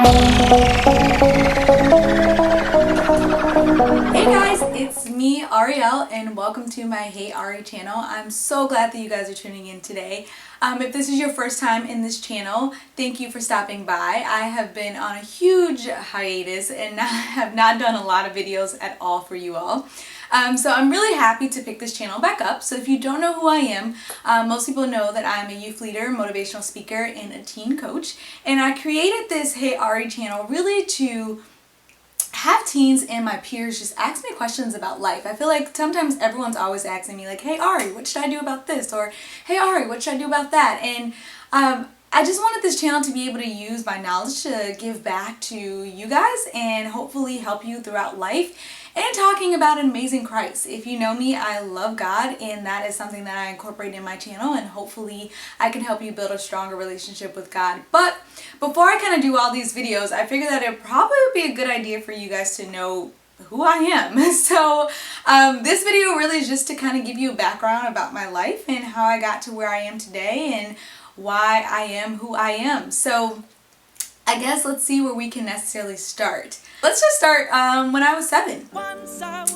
Hey guys, it's me, Ariel, and welcome to my Hey Ari channel. I'm so glad that you guys are tuning in today. If this is your first time in this channel, thank you for stopping by. I have been on a huge hiatus and I have not done a lot of videos at all for you all. So I'm really happy to pick this channel back up. So if you don't know who I am, most people know that I'm a youth leader, motivational speaker, and a teen coach. And I created this Hey Ari channel really to have teens and my peers just ask me questions about life. I feel like sometimes everyone's always asking me like, hey Ari, what should I do about this? Or hey Ari, what should I do about that? And I just wanted this channel to be able to use my knowledge to give back to you guys and hopefully help you throughout life and talking about an amazing Christ. If you know me, I love God, and that is something that I incorporate in my channel, and hopefully I can help you build a stronger relationship with God. But before I kind of do all these videos, I figured that it probably would be a good idea for you guys to know who I am. So this video really is just to kind of give you a background about my life and how I got to where I am today and why I am who I am. So I guess let's see where we can necessarily start. Let's just start when I was 7.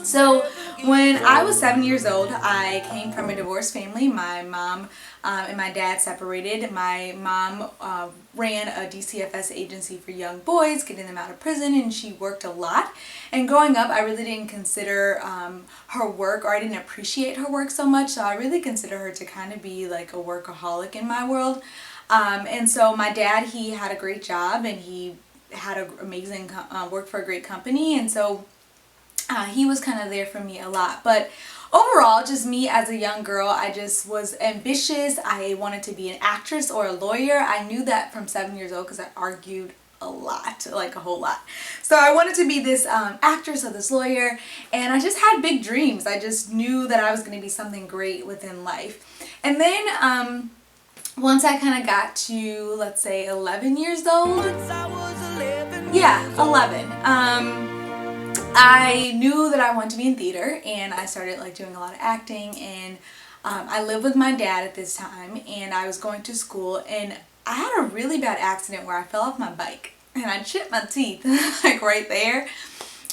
So when I was 7 years old, I came from a divorced family. My mom and my dad separated. My mom ran a DCFS agency for young boys, getting them out of prison, and she worked a lot. And growing up, I really didn't consider her work, or I didn't appreciate her work so much, so I really consider her to kind of be like a workaholic in my world. And so my dad, he had a great job, and he had an amazing work for a great company, and so he was kind of there for me a lot. But overall, just me as a young girl, I just was ambitious. I wanted to be an actress or a lawyer. I knew that from 7 years old because I argued a lot, like a whole lot. So I wanted to be this actress or this lawyer, and I just had big dreams. I just knew that I was going to be something great within life. And then once I kind of got to, let's say, 11 years old, yeah, 11, I knew that I wanted to be in theater, and I started like doing a lot of acting, and I lived with my dad at this time, and I was going to school, and I had a really bad accident where I fell off my bike, and I chipped my teeth, like right there.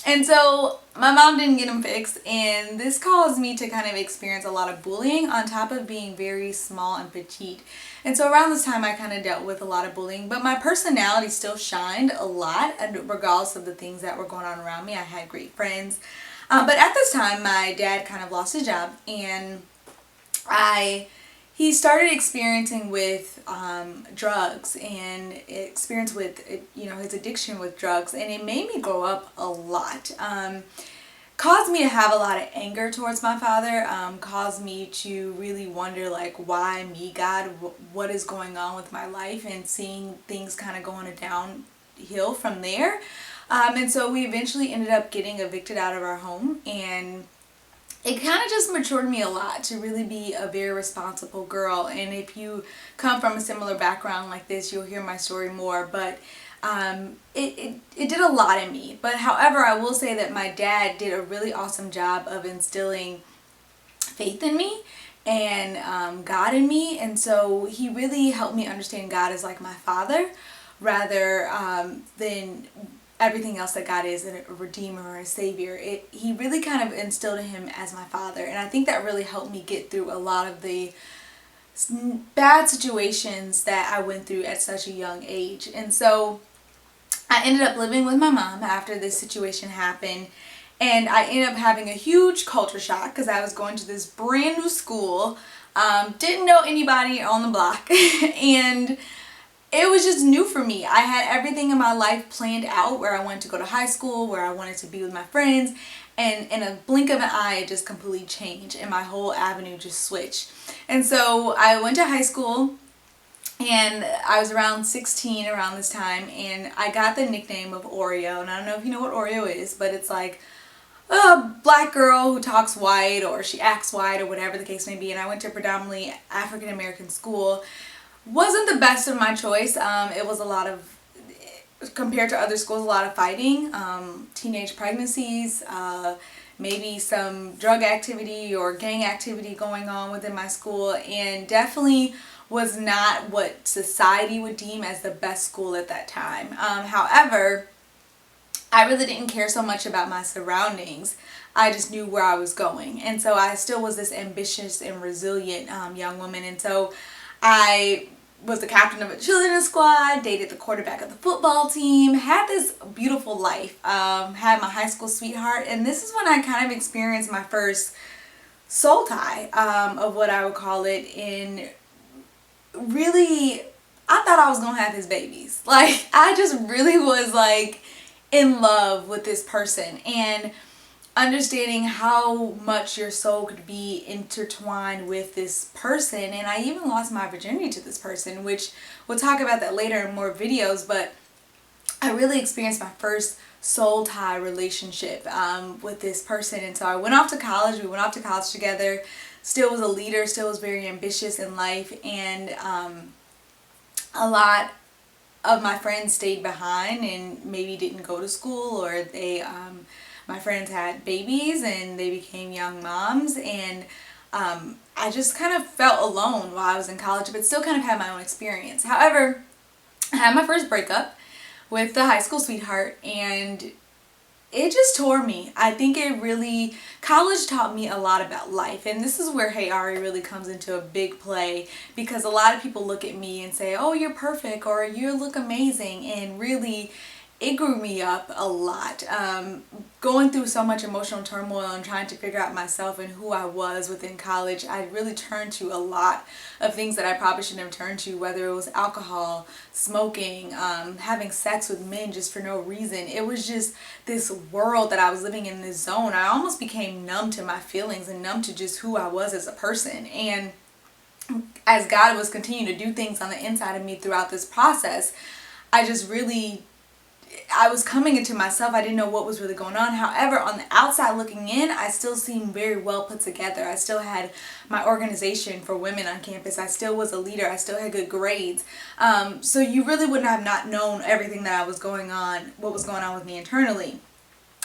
And so my mom didn't get them fixed, and this caused me to kind of experience a lot of bullying on top of being very small and petite. And so around this time I kind of dealt with a lot of bullying, but my personality still shined a lot, and regardless of the things that were going on around me. I had great friends. But at this time my dad kind of lost his job, and he started experiencing with drugs and experience with, you know, his addiction with drugs, and it made me grow up a lot. Caused me to have a lot of anger towards my father, caused me to really wonder, like, why me, God? What is going on with my life? And seeing things kind of going downhill from there. And so we eventually ended up getting evicted out of our home, and it kind of just matured me a lot to really be a very responsible girl. And if you come from a similar background like this, you'll hear my story more. But it did a lot in me. But however, I will say that my dad did a really awesome job of instilling faith in me and God in me. And so he really helped me understand God as like my father, rather than everything else that God is, a redeemer or a savior. He really kind of instilled in him as my father, and I think that really helped me get through a lot of the bad situations that I went through at such a young age. And so I ended up living with my mom after this situation happened, and I ended up having a huge culture shock because I was going to this brand new school, didn't know anybody on the block, and it was just new for me. I had everything in my life planned out, where I wanted to go to high school, where I wanted to be with my friends, and in a blink of an eye it just completely changed and my whole avenue just switched. And so I went to high school, and I was around 16 around this time, and I got the nickname of Oreo. And I don't know if you know what Oreo is, but it's like a black girl who talks white, or she acts white, or whatever the case may be. And I went to a predominantly African American school. Wasn't the best of my choice. It was a lot of, compared to other schools, a lot of fighting, teenage pregnancies, maybe some drug activity or gang activity going on within my school, and definitely was not what society would deem as the best school at that time. However, I really didn't care so much about my surroundings. I just knew where I was going. And so I still was this ambitious and resilient young woman. And so I was the captain of a cheerleading squad, dated the quarterback of the football team, had this beautiful life, had my high school sweetheart. And this is when I kind of experienced my first soul tie, of what I would call it. And really, I thought I was going to have his babies. Like, I just really was like in love with this person, and understanding how much your soul could be intertwined with this person. And I even lost my virginity to this person, which we'll talk about that later in more videos. But I really experienced my first soul tie relationship with this person. And so I went off to college. We went off to college together. Still was a leader, still was very ambitious in life, and a lot of my friends stayed behind and maybe didn't go to school, or they my friends had babies and they became young moms, and I just kind of felt alone while I was in college, but still kind of had my own experience. However, I had my first breakup with the high school sweetheart, and it just tore me. I think college taught me a lot about life. And this is where Hey Ari really comes into a big play, because a lot of people look at me and say, oh, you're perfect, or you look amazing. And really, it grew me up a lot. Going through so much emotional turmoil and trying to figure out myself and who I was within college, I really turned to a lot of things that I probably shouldn't have turned to, whether it was alcohol, smoking, having sex with men just for no reason. It was just this world that I was living in, this zone. I almost became numb to my feelings and numb to just who I was as a person. And as God was continuing to do things on the inside of me throughout this process, I was coming into myself. I didn't know what was really going on. However, on the outside looking in, I still seemed very well put together. I still had my organization for women on campus. I still was a leader. I still had good grades. So you really wouldn't have not known everything that what was going on with me internally.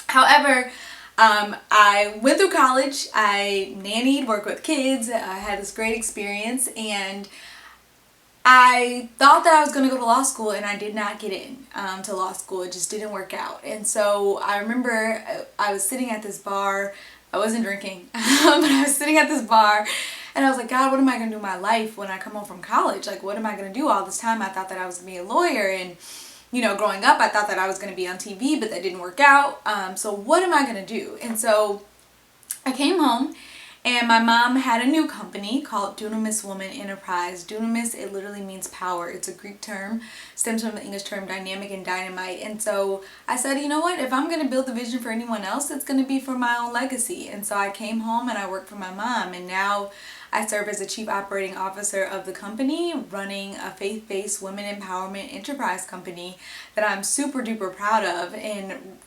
However, I went through college. I nannied, worked with kids. I had this great experience, and I thought that I was going to go to law school, and I did not get in to law school. It just didn't work out. And so I remember I was sitting at this bar. I wasn't drinking, but I was sitting at this bar, and I was like, God, what am I going to do with my life when I come home from college? Like, what am I going to do all this time? I thought that I was going to be a lawyer, and growing up, I thought that I was going to be on TV, but that didn't work out. So what am I going to do? And so I came home, and my mom had a new company called Dunamis Woman Enterprise. Dunamis, it literally means power. It's a Greek term, stems from the English term dynamic and dynamite. And so I said, you know what, if I'm going to build the vision for anyone else, it's going to be for my own legacy. And so I came home and I worked for my mom, and now I serve as the Chief Operating Officer of the company, running a faith-based women empowerment enterprise company that I'm super duper proud of, and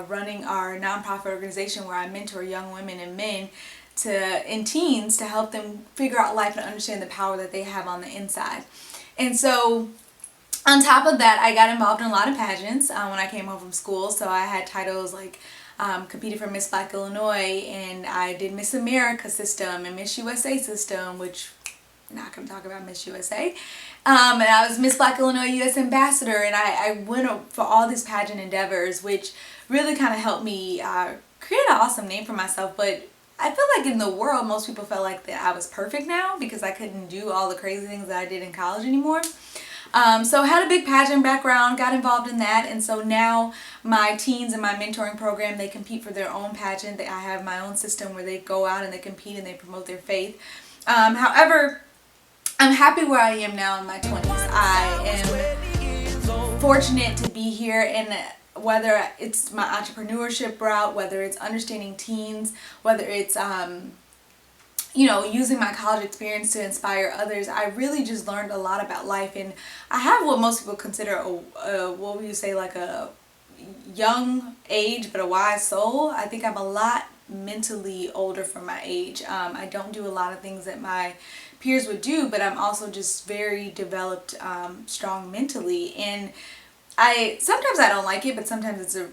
running our nonprofit organization where I mentor young women and men and teens to help them figure out life and understand the power that they have on the inside. And so on top of that, I got involved in a lot of pageants when I came home from school. So I had titles like competed for Miss Black Illinois, and I did Miss America system and Miss USA system, which I'm not going to talk about Miss USA. And I was Miss Black Illinois U.S. Ambassador, and I went for all these pageant endeavors, which really kind of helped me create an awesome name for myself. But I feel like in the world, most people felt like that I was perfect now because I couldn't do all the crazy things that I did in college anymore. So I had a big pageant background, got involved in that, and so now my teens in my mentoring program, they compete for their own pageant. I have my own system where they go out and they compete and they promote their faith. However, I'm happy where I am now in my 20s. I am fortunate to be here, and whether it's my entrepreneurship route, whether it's understanding teens, whether it's using my college experience to inspire others, I really just learned a lot about life. And I have what most people consider what would you say, like a young age but a wise soul. I think I'm a lot mentally older for my age. I don't do a lot of things that my peers would do, but I'm also just very developed, strong mentally. And sometimes I don't like it, but sometimes it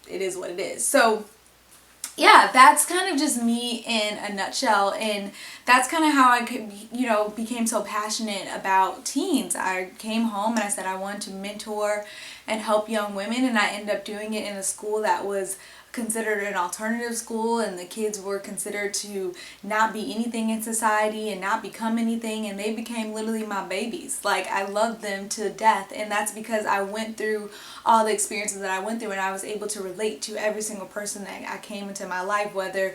is what it is. So yeah, that's kind of just me in a nutshell, and that's kind of how I could, became so passionate about teens. I came home and I said I wanted to mentor and help young women, and I ended up doing it in a school that was considered an alternative school, and the kids were considered to not be anything in society and not become anything, and they became literally my babies. Like, I loved them to death, and that's because I went through all the experiences that I went through, and I was able to relate to every single person that I came into my life, whether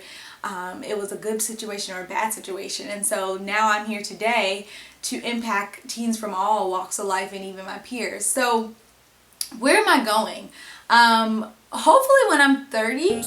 it was a good situation or a bad situation. And so now I'm here today to impact teens from all walks of life and even my peers. So where am I going? Hopefully when I'm 30,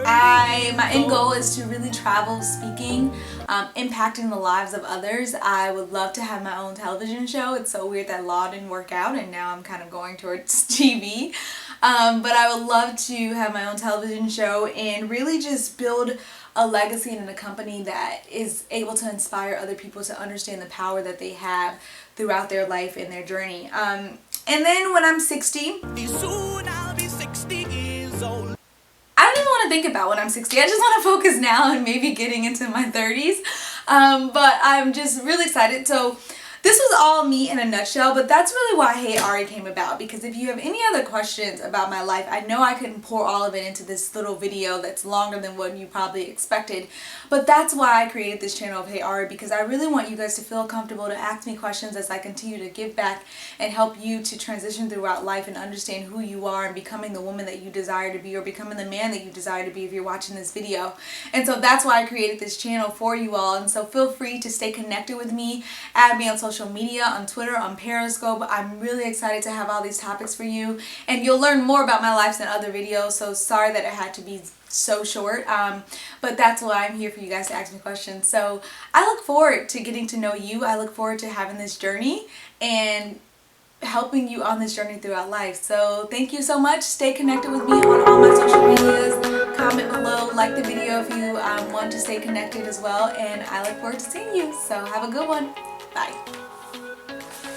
my end goal is to really travel speaking, impacting the lives of others. I would love to have my own television show. It's so weird that law didn't work out and now I'm kind of going towards TV. But I would love to have my own television show and really just build a legacy and a company that is able to inspire other people to understand the power that they have throughout their life and their journey. And then when I'm 60, soon I'll be 60 years old. I don't even want to think about when I'm 60. I just want to focus now and maybe getting into my 30s. But I'm just really excited. So this was all me in a nutshell, but that's really why Hey Ari came about, because if you have any other questions about my life, I know I couldn't pour all of it into this little video that's longer than what you probably expected, but that's why I created this channel of Hey Ari, because I really want you guys to feel comfortable to ask me questions as I continue to give back and help you to transition throughout life and understand who you are and becoming the woman that you desire to be, or becoming the man that you desire to be if you're watching this video. And so that's why I created this channel for you all, and so feel free to stay connected with me. Add me on social media, on Twitter, on Periscope. I'm really excited to have all these topics for you, and you'll learn more about my life in other videos, so sorry that it had to be so short, but that's why I'm here for you guys to ask me questions. So I look forward to getting to know you. I look forward to having this journey and helping you on this journey throughout life. So thank you so much. Stay connected with me on all my social medias. Comment below, like the video if you want to stay connected as well, and I look forward to seeing you. So have a good one. Bye.